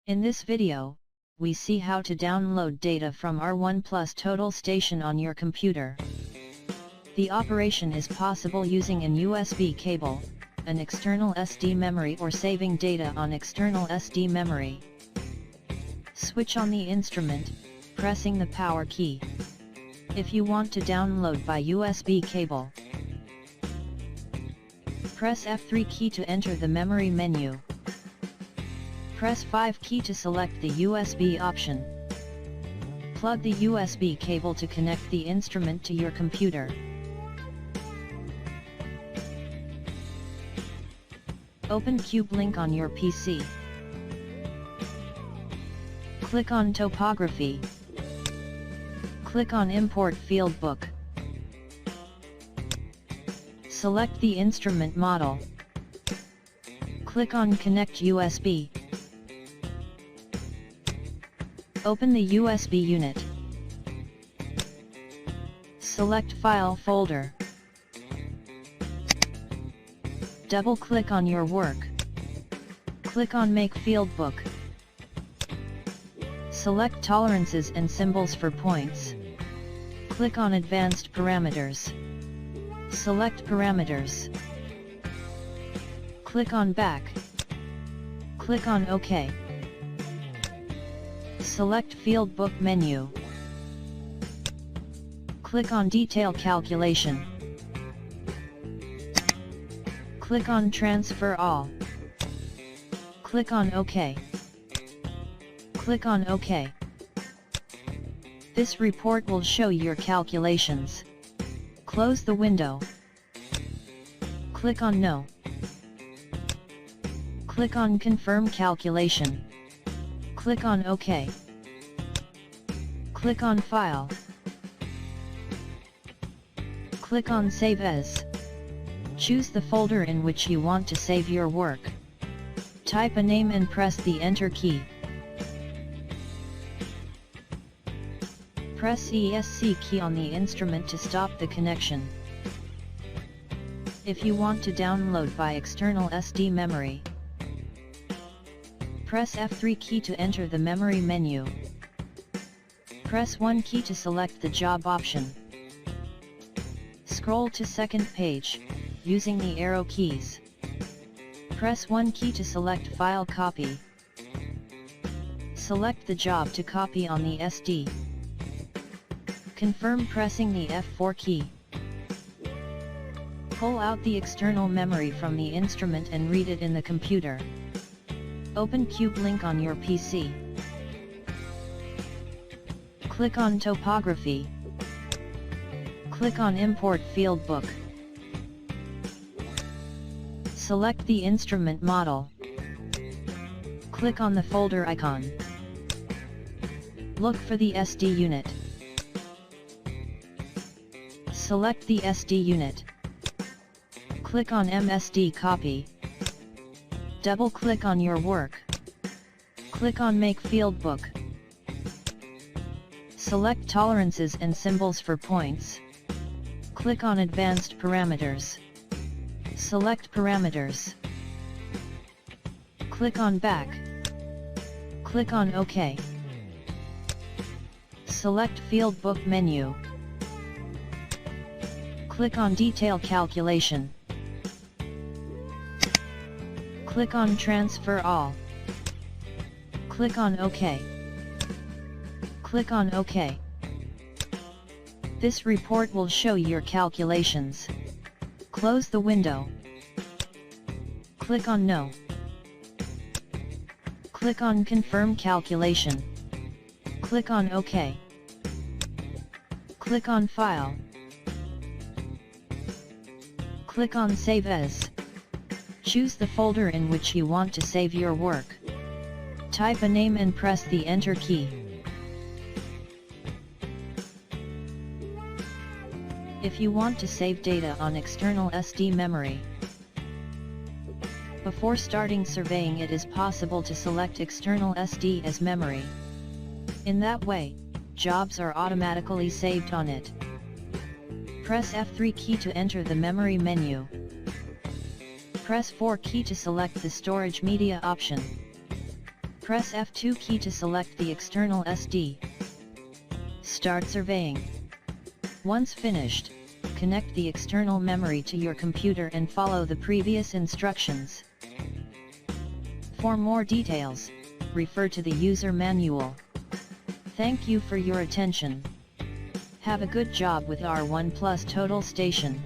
In this video, we see how to download data from R1 PLUS Total Station on your computer. The operation is possible using an USB cable, an external SD memory, or saving data on external SD memory. Switch on the instrument, pressing the power key. If you want to download by USB cable, press F3 key to enter the memory menu. Press 5 key to select the USB option. Plug the USB cable to connect the instrument to your computer. Open Cube link on your PC. Click on Topography. Click on Import Field Book. Select the instrument model. Click on Connect USB. Open the USB unit. Select File folder. Double-click on your work. Click on Make Field Book. Select tolerances and symbols for points. Click on Advanced Parameters. Select Parameters. Click on Back. Click on OK. Select Field Book menu. Click on Detail Calculation. Click on Transfer All. Click on OK. Click on OK. This report will show your calculations. Close the window. Click on No. Click on Confirm Calculation. Click on OK. Click on File. Click on Save As. Choose the folder in which you want to save your work. Type a name and press the Enter key. Press ESC key on the instrument to stop the connection. If you want to download by external SD memory, press F3 key to enter the memory menu. Press 1 key to select the job option. Scroll to second page, using the arrow keys. Press 1 key to select File Copy. Select the job to copy on the SD. Confirm pressing the F4 key. Pull out the external memory from the instrument and read it in the computer. Open Cube link on your PC. Click on Topography. Click on Import Field Book. Select the instrument model. Click on the folder icon. Look for the SD unit. Select the SD unit. Click on MSD Copy. Double-click on your work. Click on Make Field Book. Select tolerances and symbols for points. Click on Advanced Parameters. Select Parameters. Click on Back. Click on OK. Select Field Book menu. Click on Detail Calculation. Click on Transfer All. Click on OK. Click on OK. This report will show your calculations. Close the window. Click on No. Click on Confirm Calculation. Click on OK. Click on File. Click on Save As. Choose the folder in which you want to save your work. Type a name and press the Enter key. If you want to save data on external SD memory, before starting surveying, it is possible to select external SD as memory. In that way, jobs are automatically saved on it. Press F3 key to enter the memory menu. Press 4 key to select the storage media option. Press F2 key to select the external SD. Start surveying. Once finished, connect the external memory to your computer and follow the previous instructions. For more details, refer to the user manual. Thank you for your attention. Have a good job with R1 Plus Total Station.